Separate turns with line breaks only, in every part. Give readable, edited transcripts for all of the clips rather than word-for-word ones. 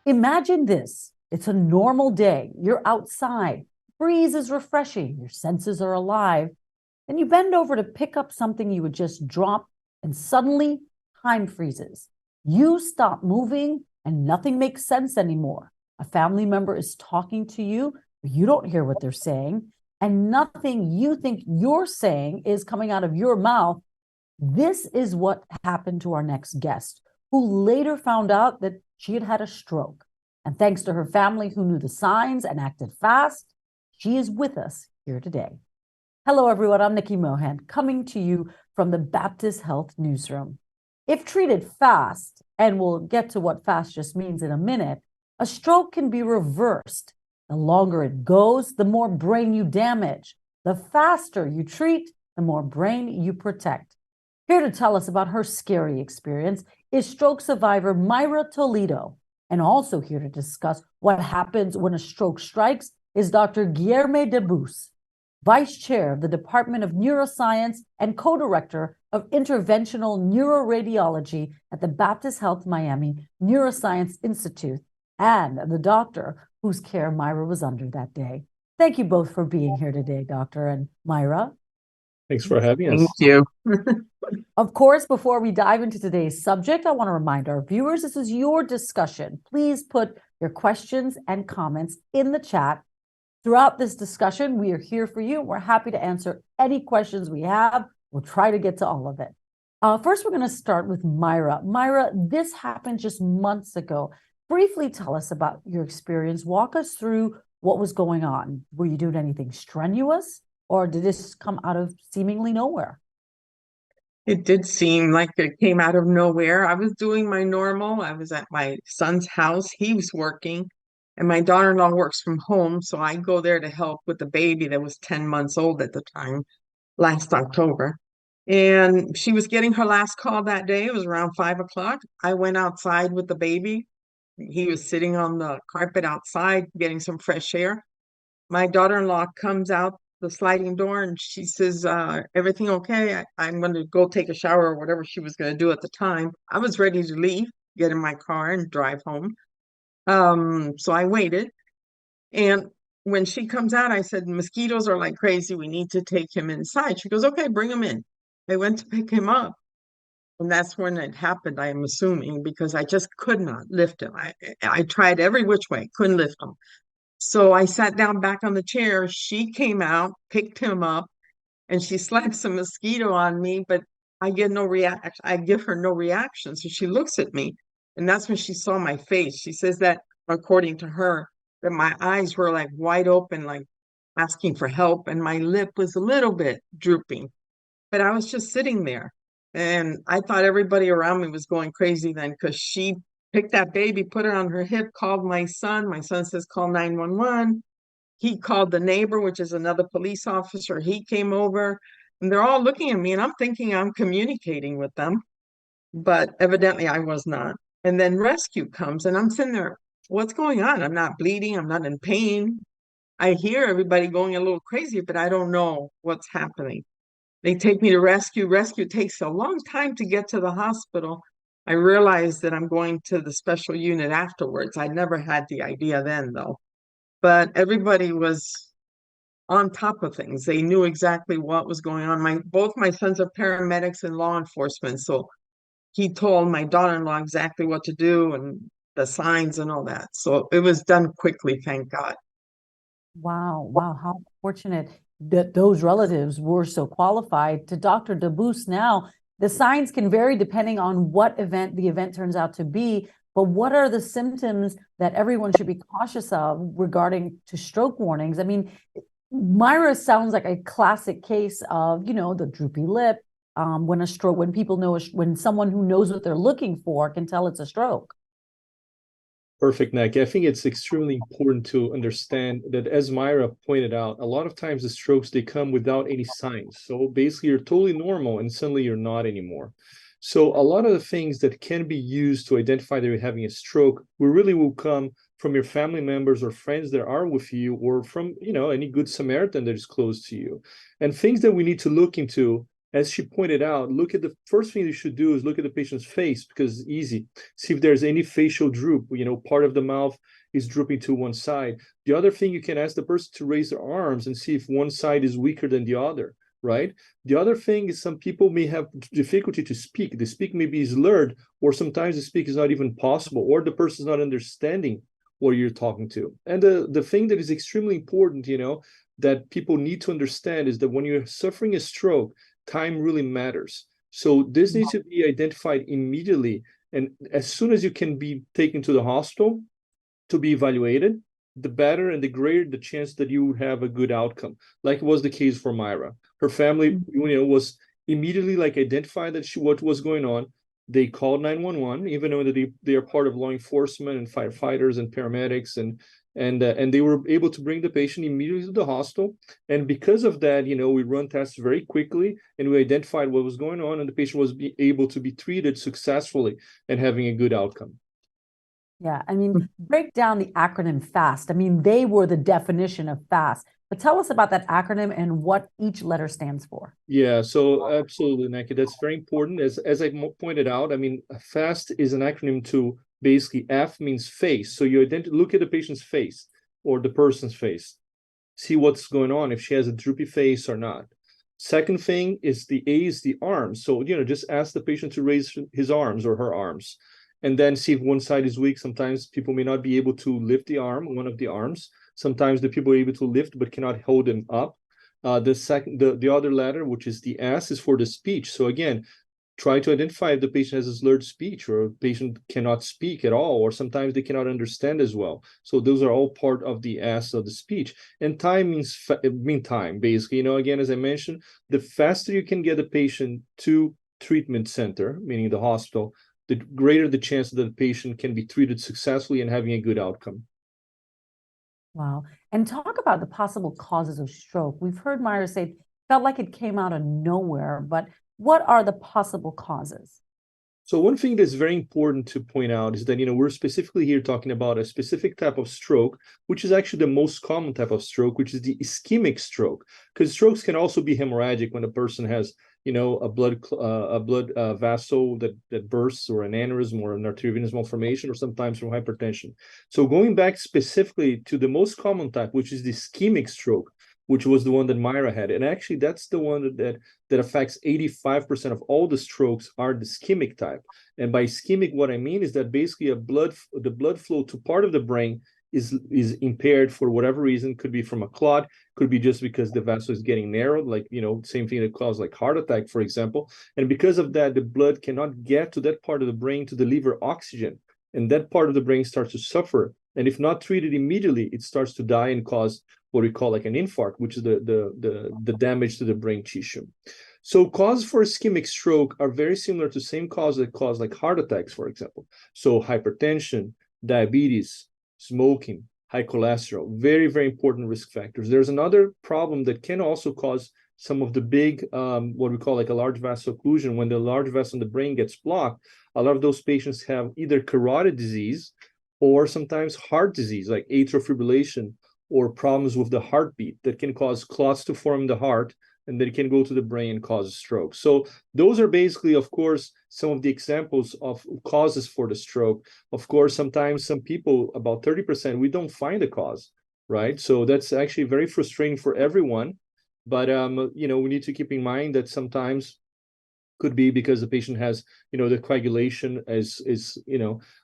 Imagine this. It's a normal day. You're outside. Breeze is refreshing. Your senses are alive. Then you bend over to pick up something you would just drop, and suddenly time freezes. You stop moving, and nothing makes sense anymore. A family member is talking to you, but you don't hear what they're saying, and nothing you think you're saying is coming out of your mouth. This is what happened to our next guest, who later found out that she had had a stroke. And thanks to her family who knew the signs and acted fast, she is with us here today. Hello, everyone. I'm Nikki Mohan, coming to you from the Baptist Health Newsroom. If treated fast, and we'll get to what fast just means in a minute, a stroke can be reversed. The longer it goes, the more brain you damage. The faster you treat, the more brain you protect. Here to tell us about her scary experience is stroke survivor Mayra Toledo. And also here to discuss what happens when a stroke strikes is Dr. Guilherme Dabus, Vice Chair of the Department of Neuroscience and Co-Director of Interventional Neuroradiology at the Baptist Health Miami Neuroscience Institute, and the doctor whose care Mayra was under that day. Thank you both for being here today, Doctor and Mayra.
Thanks for having us.
Thank you.
Of course, before we dive into today's subject, I want to remind our viewers this is your discussion. Please put your questions and comments in the chat. Throughout this discussion, we are here for you. We're happy to answer any questions we have. We'll try to get to all of it. First, we're going to start with Mayra. Mayra, this happened just months ago. Briefly tell us about your experience. Walk us through what was going on. Were you doing anything strenuous, or did this come out of seemingly nowhere?
It did seem like it came out of nowhere. I was doing my normal. I was at my son's house. He was working, and my daughter-in-law works from home. So I go there to help with the baby that was 10 months old at the time, last October. And she was getting her last call that day. It was around 5 o'clock. I went outside with the baby. He was sitting on the carpet outside getting some fresh air. My daughter-in-law comes out the sliding door and she says, everything okay? I'm going to go take a shower or whatever she was going to do at the time. I was ready to leave, get in my car and drive home. So I waited. And when she comes out, I said, mosquitoes are like crazy. We need to take him inside. She goes, okay, bring him in. I went to pick him up. And that's when it happened, I am assuming, because I just could not lift him. I tried every which way, couldn't lift him. So I sat down back on the chair. She came out, picked him up, and she slapped some mosquito on me, but I get no reaction. I give her no reaction. So she looks at me, and that's when she saw my face. She says that, according to her, that my eyes were like wide open, like asking for help, and my lip was a little bit drooping. But I was just sitting there. And I thought everybody around me was going crazy then because she picked that baby, put it on her hip, called my son. My son says, call 911. He called the neighbor, which is another police officer. He came over and they're all looking at me and I'm thinking I'm communicating with them, but evidently I was not. And then rescue comes and I'm sitting there, what's going on? I'm not bleeding. I'm not in pain. I hear everybody going a little crazy, but I don't know what's happening. They take me to rescue. Rescue takes a long time to get to the hospital. I realized that I'm going to the special unit afterwards. I never had the idea then, though. But everybody was on top of things. They knew exactly what was going on. Both my sons are paramedics and law enforcement, so he told my daughter-in-law exactly what to do and the signs and all that. So it was done quickly, thank God.
Wow, wow, how fortunate that those relatives were so qualified. To Dr. Dabus now, the signs can vary depending on what event the event turns out to be, but what are the symptoms that everyone should be cautious of regarding to stroke warnings? I mean, Myra sounds like a classic case of, the droopy lip, when a stroke, when people know, when someone who knows what they're looking for can tell it's a stroke.
Perfect, Nick. I think it's extremely important to understand that, as Mayra pointed out, a lot of times the strokes, they come without any signs. So basically you're totally normal and suddenly you're not anymore. So a lot of the things that can be used to identify that you're having a stroke will come from your family members or friends that are with you, or from, any good Samaritan that is close to you. And things that we need to look into as she pointed out, look at the first thing you should do is look at the patient's face because it's easy. See if there's any facial droop, part of the mouth is drooping to one side. The other thing, you can ask the person to raise their arms and see if one side is weaker than the other, right? The other thing is some people may have difficulty to speak. The speak may be slurred, or sometimes the speak is not even possible, or the person is not understanding what you're talking to. And the thing that is extremely important, that people need to understand is that when you're suffering a stroke, time really matters. So this needs to be identified immediately. And as soon as you can be taken to the hospital to be evaluated, the better and the greater the chance that you would have a good outcome, like was the case for Mayra. Her family, was immediately identified that what was going on. They called 911, even though they are part of law enforcement and firefighters and paramedics, and they were able to bring the patient immediately to the hospital. And because of that, we run tests very quickly, and we identified what was going on, and the patient was able to be treated successfully and having a good outcome.
Yeah, break down the acronym FAST. They were the definition of FAST. But tell us about that acronym and what each letter stands for.
Yeah, so absolutely, Naki. That's very important. As I pointed out, FAST is an acronym to basically F means face. So you look at the patient's face or the person's face, see what's going on, if she has a droopy face or not. Second thing is the A is the arms. So, just ask the patient to raise his arms or her arms, and then see if one side is weak. Sometimes people may not be able to lift the arm, one of the arms. Sometimes the people are able to lift but cannot hold them up. The other letter, which is the S, is for the speech. So again, try to identify if the patient has a slurred speech or a patient cannot speak at all, or sometimes they cannot understand as well. So those are all part of the S of the speech. And time means time, basically. Again, as I mentioned, the faster you can get the patient to treatment center, meaning the hospital, the greater the chance that the patient can be treated successfully and having a good outcome.
Wow. And talk about the possible causes of stroke. We've heard Myra say it felt like it came out of nowhere, but what are the possible causes?
So one thing that's very important to point out is that, we're specifically here talking about a specific type of stroke, which is actually the most common type of stroke, which is the ischemic stroke, because strokes can also be hemorrhagic when a person has, a blood vessel that bursts, or an aneurysm, or an arteriovenous malformation, or sometimes from hypertension. So going back specifically to the most common type, which is the ischemic stroke, which was the one that Mayra had. And actually, that's the one that affects 85% of all the strokes are the ischemic type. And by ischemic, what I mean is that basically the blood flow to part of the brain is impaired for whatever reason. Could be from a clot, could be just because the vessel is getting narrowed, same thing that causes heart attack, for example. And because of that, the blood cannot get to that part of the brain to deliver oxygen. And that part of the brain starts to suffer. And if not treated immediately, it starts to die and cause what we call an infarct, which is the damage to the brain tissue. So causes for ischemic stroke are very similar to the same causes that cause heart attacks, for example. So hypertension, diabetes, smoking, high cholesterol, very, very important risk factors. There's another problem that can also cause some of the big, what we call a large vessel occlusion. When the large vessel in the brain gets blocked, a lot of those patients have either carotid disease or sometimes heart disease, like atrial fibrillation, or problems with the heartbeat that can cause clots to form in the heart, and then it can go to the brain and cause a stroke. So those are basically, of course, some of the examples of causes for the stroke. Of course, sometimes some people, about 30%, we don't find the cause, right? So that's actually very frustrating for everyone. But, we need to keep in mind that sometimes could be because the patient has, the coagulation is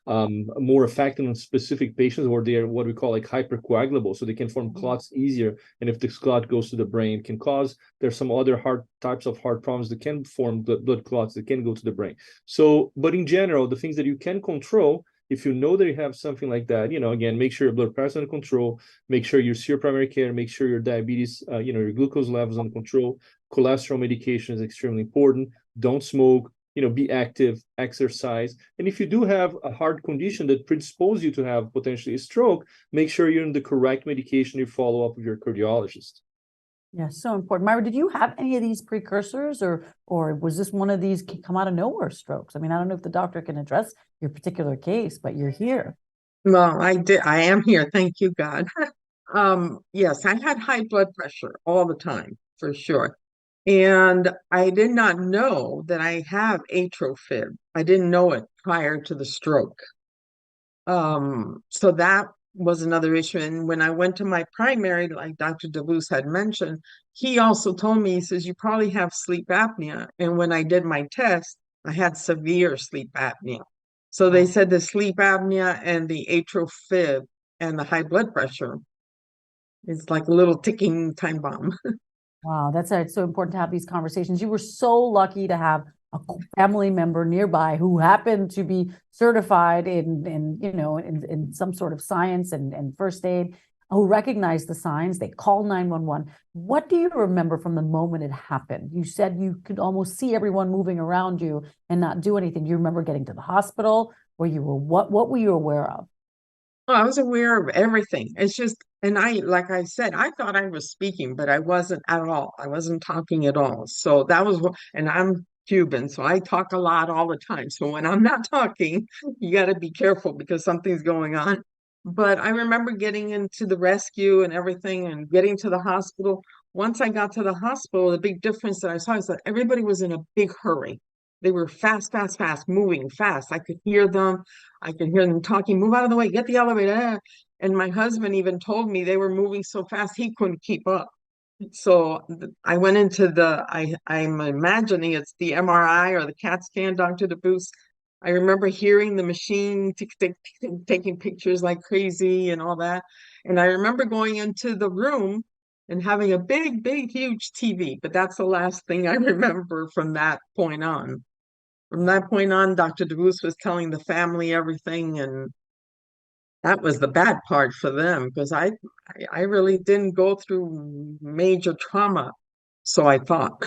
more effective on specific patients, or they are what we call hypercoagulable, so they can form clots easier. And if this clot goes to the brain, can cause, there's some other types of heart problems that can form blood clots that can go to the brain. So, but in general, the things that you can control, if you know that you have something like that, again, make sure your blood pressure under control, make sure you see your primary care, make sure your diabetes, your glucose levels under control. Cholesterol medication is extremely important. Don't smoke, be active, exercise. And if you do have a heart condition that predisposes you to have potentially a stroke, make sure you're in the correct medication, you follow up with your cardiologist.
Yeah, so important. Myra, did you have any of these precursors, or was this one of these come out of nowhere strokes? I don't know if the doctor can address your particular case, but you're here.
Well, I am here. Thank you, God. Yes, I had high blood pressure all the time, for sure. And I did not know that I have atrial fib. I didn't know it prior to the stroke. So that was another issue. And when I went to my primary, like Dr. Dabus had mentioned, he also told me, he says, you probably have sleep apnea. And when I did my test, I had severe sleep apnea. So they said the sleep apnea and the atrial fib and the high blood pressure is like a little ticking time bomb.
Wow, that's why it's so important to have these conversations. You were so lucky to have a family member nearby who happened to be certified in some sort of science and first aid, who recognized the signs. They called 911. What do you remember from the moment it happened? You said you could almost see everyone moving around you and not do anything. Do you remember getting to the hospital? Where you were what were you aware of?
Well, I was aware of everything. It's just, and like I said, I thought I was speaking, but I wasn't at all. I wasn't talking at all. So that was what, and I'm Cuban, so I talk a lot all the time. So when I'm not talking, you got to be careful because something's going on. But I remember getting into the rescue and everything and getting to the hospital. Once I got to the hospital, the big difference that I saw is that everybody was in a big hurry. They were fast, fast, fast, moving fast. I could hear them. I could hear them talking, move out of the way, get the elevator. And my husband even told me they were moving so fast he couldn't keep up. So I went into I'm imagining it's the MRI or the CAT scan, Dr. DeBoos. I remember hearing the machine taking pictures like crazy and all that. And I remember going into the room and having a big, big, huge TV. But that's the last thing I remember from that point on. From that point on, Dr. DeBoos was telling the family everything, and that was the bad part for them because I really didn't go through major trauma, so I thought.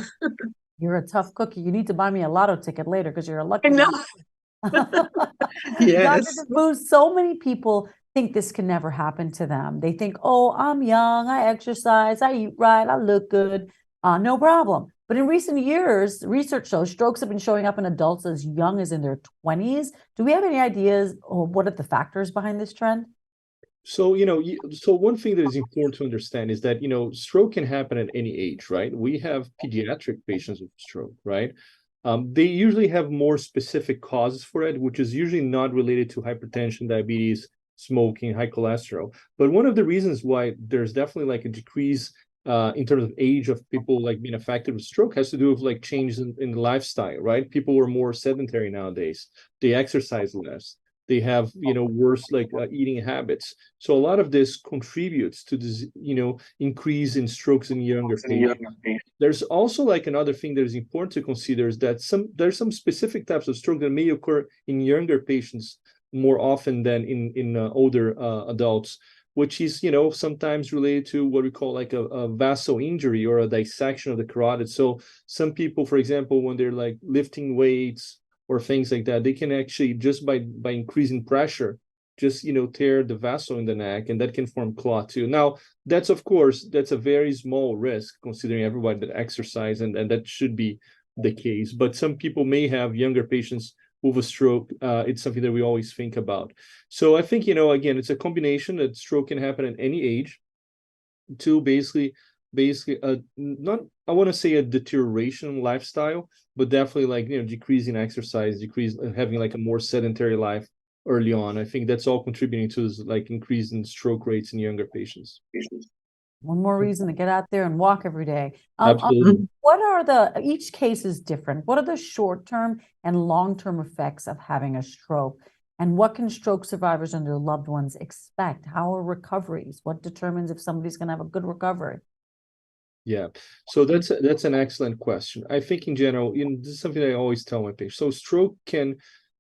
You're a tough cookie. You need to buy me a lotto ticket later because you're a
I
lucky
know.
one. Dr.
Yes.
DeBooth, so many people think this can never happen to them. They think, oh, I'm young, I exercise, I eat right, I look good, no problem. But in recent years, research shows strokes have been showing up in adults as young as in their 20s. Do we have any ideas of what are the factors behind this trend?
So, so one thing that is important to understand is that, stroke can happen at any age, right? We have pediatric patients with stroke, right? They usually have more specific causes for it, which is usually not related to hypertension, diabetes, smoking, high cholesterol. But one of the reasons why there's definitely like a decrease in terms of age of people like being affected with stroke has to do with like changes in lifestyle, right? People are more sedentary nowadays. They exercise less. They have, worse like eating habits. So a lot of this contributes to this, increase in strokes in younger patients. There's also like another thing that is important to consider is that there's some specific types of stroke that may occur in younger patients more often than in older adults, which is sometimes related to what we call like a vessel injury or a dissection of the carotid. So some people, for example, when they're like lifting weights or things like that, they can actually just by increasing pressure just tear the vessel in the neck, and that can form clot too. Now that's, of course, that's a very small risk considering everybody that exercise, and that should be the case, but some people may have younger patients with a stroke. It's something that we always think about. So I think, again, it's a combination that stroke can happen at any age to basically not, I want to say a deterioration in lifestyle, but definitely like decreasing exercise, having like a more sedentary life early on. I think that's all contributing to this like increase in stroke rates in younger patients.
One more reason to get out there and walk every day.
Absolutely.
What are each case is different. What are the short-term and long-term effects of having a stroke? And what can stroke survivors and their loved ones expect? How are recoveries? What determines if somebody's going to have a good recovery?
Yeah, so that's an excellent question. I think in general, this is something I always tell my patients. So stroke can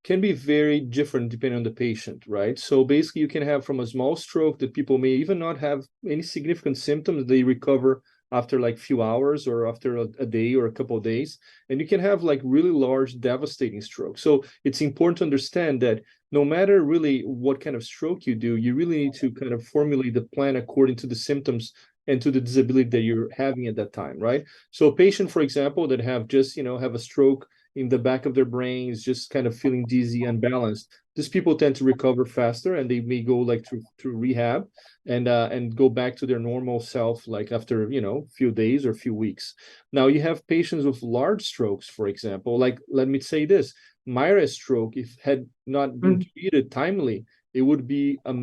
be very different depending on the patient, right? So basically, you can have from a small stroke that people may even not have any significant symptoms. They recover after like few hours or after a day or a couple of days, and you can have like really large, devastating stroke. So it's important to understand that no matter really what kind of stroke you do, you really need to kind of formulate the plan according to the symptoms and to the disability that you're having at that time, right? So a patient, for example, that have just, have a stroke in the back of their brain, is just kind of feeling dizzy, unbalanced. these people tend to recover faster, and they may go like through rehab and go back to their normal self, like after, you know, few days or few weeks. Now you have patients with large strokes, for example, like, let me say this, Myra's stroke, if had not been treated timely, it would be a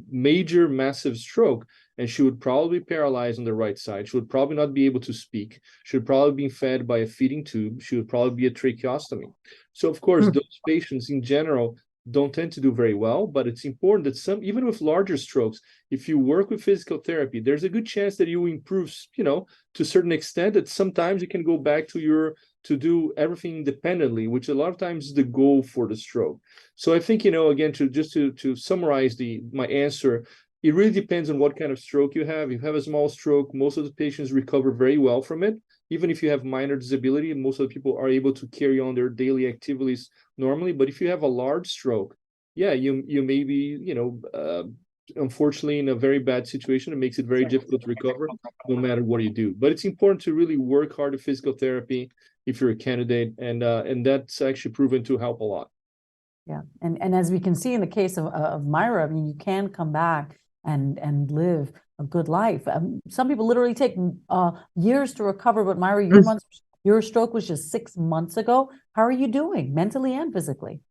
major, massive stroke, and she would probably be paralyzed on the right side. She would probably not be able to speak. She would probably be fed by a feeding tube. She would probably be a tracheostomy. So, of course, those patients in general don't tend to do very well, but it's important that some, even with larger strokes, if you work with physical therapy, there's a good chance that you will improve, you know, to a certain extent, that sometimes you can go back to do everything independently, which a lot of times is the goal for the stroke. So I think, you know, again, to summarize my answer, it really depends on what kind of stroke you have. If you have a small stroke, most of the patients recover very well from it. Even if you have minor disability, most of the people are able to carry on their daily activities normally. But if you have a large stroke, yeah, you may be, you know, unfortunately in a very bad situation. It makes it very difficult to recover no matter what you do. But it's important to really work hard at physical therapy if you're a candidate, and that's actually proven to help a lot.
Yeah, and as we can see in the case of Mayra, I mean, you can come back and live a good life. Some people literally take years to recover, but Mayra, your stroke was just 6 months ago. How are you doing mentally and physically?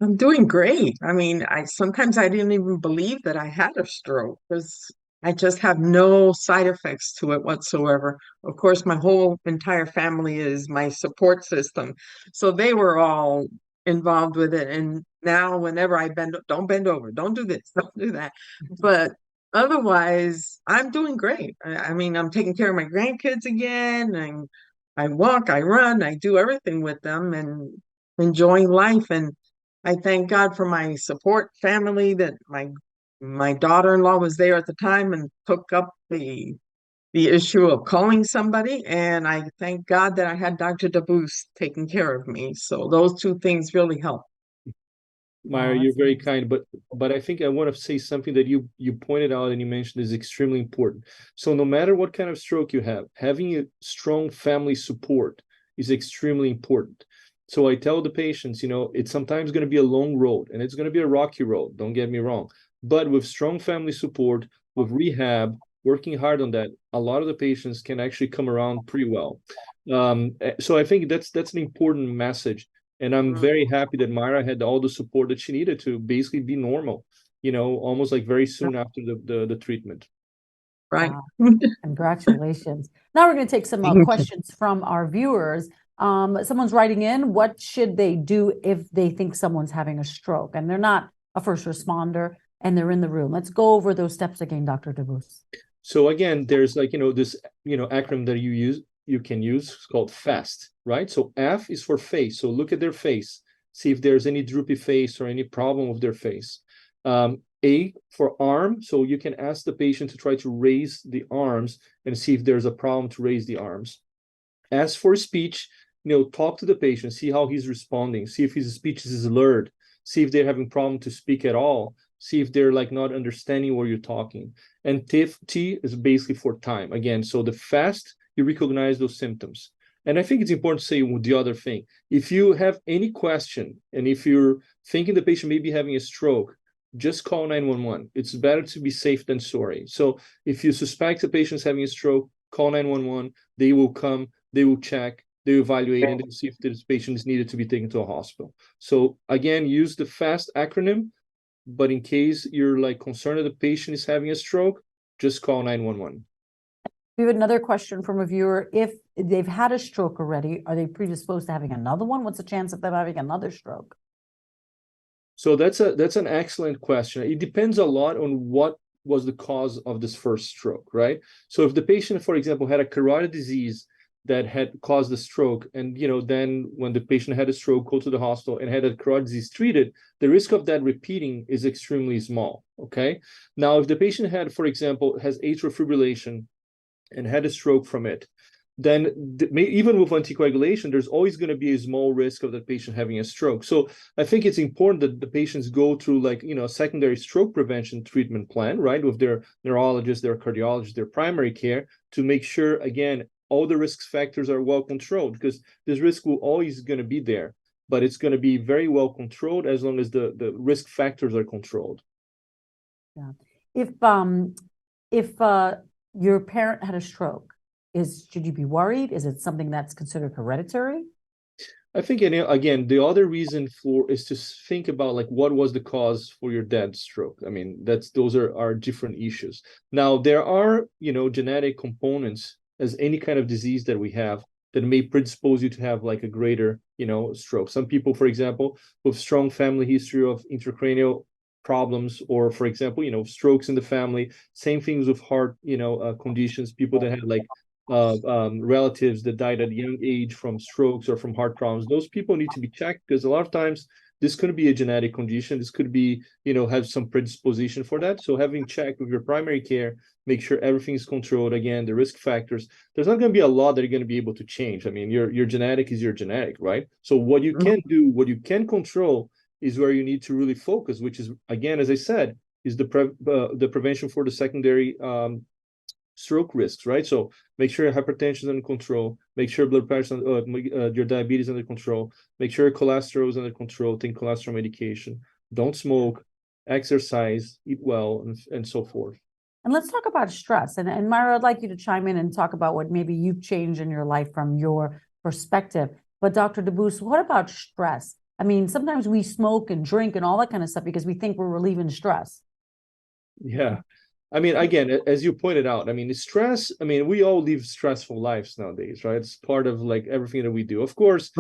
I'm doing great. I mean, I sometimes I didn't even believe that I had a stroke because I just have no side effects to it whatsoever. Of course, my whole entire family is my support system. So they were all involved with it. And now whenever I bend, don't bend over, don't do this, don't do that. But otherwise, I'm doing great. I mean, I'm taking care of my grandkids again, and I walk, I run, I do everything with them and enjoying life. And I thank God for my support family, that my daughter-in-law was there at the time and took up the issue of calling somebody. And I thank God that I had Dr. Dabus taking care of me. So those two things really help.
Myra,
Wow,
you're
that's
very
amazing.
kind, but I think I want to say something that you pointed out and you mentioned is extremely important. So no matter what kind of stroke you have, having a strong family support is extremely important. So I tell the patients, you know, it's sometimes going to be a long road, and it's going to be a rocky road, don't get me wrong. But with strong family support, with rehab, working hard on that, a lot of the patients can actually come around pretty well. So I think that's an important message. And I'm very happy that Mayra had all the support that she needed to basically be normal, you know, almost like very soon after the treatment.
Right.
Wow, congratulations. Now we're going to take some
Thank you.
questions from our viewers. Someone's writing in, what should they do if they think someone's having a stroke and they're not a first responder and they're in the room? Let's go over those steps again, Dr. Dabus.
So again, there's like, you know, this, you know, acronym that you can use. It's called FAST, right? So F is for face. So look at their face, see if there's any droopy face or any problem with their face. A for arm. So you can ask the patient to try to raise the arms and see if there's a problem to raise the arms. As for speech, you know, talk to the patient, see how he's responding, see if his speech is slurred, see if they're having problem to speak at all, see if they're like not understanding what you're talking. And T is basically for time. Again, so the FAST, you recognize those symptoms. And I think it's important to say the other thing. If you have any question, and if you're thinking the patient may be having a stroke, just call 911. It's better to be safe than sorry. So if you suspect the patient's having a stroke, call 911. They will come, they will check, they will evaluate, and they'll see if this patient is needed to be taken to a hospital. So again, use the FAST acronym, but in case you're like concerned that the patient is having a stroke, just call 911.
We have another question from a viewer. If they've had a stroke already, are they predisposed to having another one? What's the chance of them having another stroke?
So that's an excellent question. It depends a lot on what was the cause of this first stroke, right? So if the patient, for example, had a carotid disease that had caused the stroke, and you know, then when the patient had a stroke, go to the hospital and had a carotid disease treated, the risk of that repeating is extremely small. Okay. Now, if the patient had, for example, has atrial fibrillation and had a stroke from it, then even with anticoagulation, there's always going to be a small risk of the patient having a stroke. So I think it's important that the patients go through, like, you know, a secondary stroke prevention treatment plan, right, with their neurologist, their cardiologist, their primary care, to make sure, again, all the risk factors are well controlled, because this risk will always going to be there. but it's going to be very well controlled as long as the risk factors are controlled.
Yeah. If your parent had a stroke, should you be worried? Is it something that's considered hereditary?
I think, again, the other reason is to think about like what was the cause for your dad's stroke. I mean, those are different issues. Now, there are, genetic components as any kind of disease that we have that may predispose you to have like a greater, stroke. Some people, for example, with strong family history of intracranial problems, or for example, strokes in the family, same things with heart, conditions, people that had like relatives that died at a young age from strokes or from heart problems. Those people need to be checked because a lot of times this could be a genetic condition. This could be, have some predisposition for that. So having checked with your primary care, make sure everything is controlled. Again, the risk factors, there's not going to be a lot that are going to be able to change. I mean, your genetic is your genetic, right? So what you can do, what you can control is where you need to really focus, which is, again, as I said, is the prevention for the secondary stroke risks, right? So make sure your hypertension is under control, make sure blood pressure, your diabetes under control, make sure your cholesterol is under control, take cholesterol medication, don't smoke, exercise, eat well, and so forth.
And let's talk about stress. And Myra, I'd like you to chime in and talk about what maybe you've changed in your life from your perspective. But Dr. Dabus, what about stress? I mean, sometimes we smoke and drink and all that kind of stuff because we think we're relieving stress.
Yeah. I mean, again, as you pointed out, I mean, stress, I mean, we all live stressful lives nowadays, right? It's part of like everything that we do. Of course,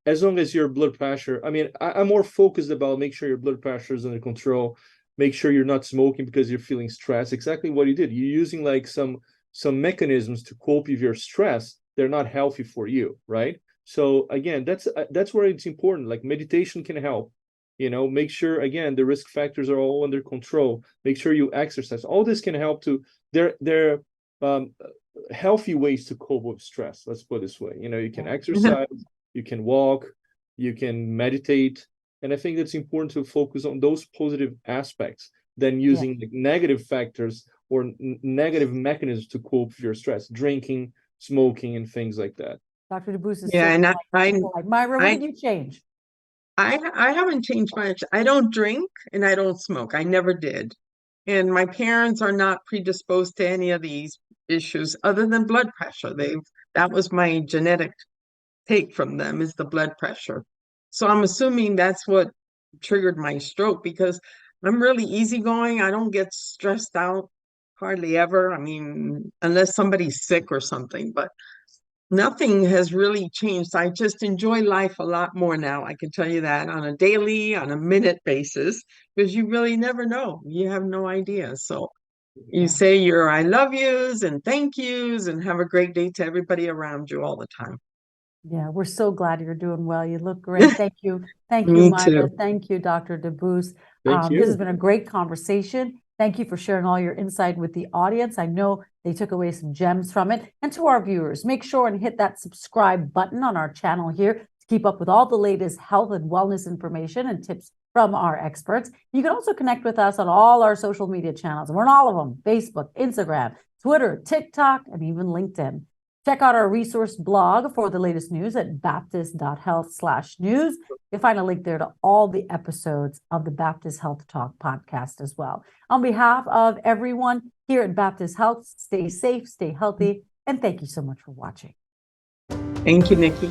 as long as your blood pressure, I mean, I'm more focused about make sure your blood pressure is under control, make sure you're not smoking because you're feeling stressed. Exactly what you did. You're using like some mechanisms to cope with your stress. They're not healthy for you, right? So again, that's where it's important. Like meditation can help. Make sure, again, the risk factors are all under control. Make sure you exercise. All this can help to, they're healthy ways to cope with stress. Let's put it this way. You can exercise, you can walk, you can meditate. And I think it's important to focus on those positive aspects than using like negative factors or negative mechanisms to cope with your stress, drinking, smoking, and things like that.
Dr. Dabus is
Myra,
what did you change?
I haven't changed much. I don't drink and I don't smoke. I never did. And my parents are not predisposed to any of these issues other than blood pressure. That was my genetic take from them, is the blood pressure. So I'm assuming that's what triggered my stroke, because I'm really easygoing. I don't get stressed out hardly ever. I mean, unless somebody's sick or something, but nothing has really changed. I just enjoy life a lot more now. I can tell you that on a daily, on a minute basis, because you really never know. You have no idea. So you say your I love yous and thank yous and have a great day to everybody around you all the time.
Yeah, we're so glad you're doing well. You look great. Thank you. Thank you,
Me
Myra.
too.
Thank you, Dr. Dabus.
Thank you.
This has been a great conversation. Thank you for sharing all your insight with the audience. I know they took away some gems from it. And to our viewers, make sure and hit that subscribe button on our channel here to keep up with all the latest health and wellness information and tips from our experts. You can also connect with us on all our social media channels. We're on all of them: Facebook, Instagram, Twitter, TikTok, and even LinkedIn. Check out our resource blog for the latest news at baptist.health/news. You'll find a link there to all the episodes of the Baptist Health Talk podcast as well. On behalf of everyone here at Baptist Health, stay safe, stay healthy, and thank you so much for watching.
Thank you, Nikki.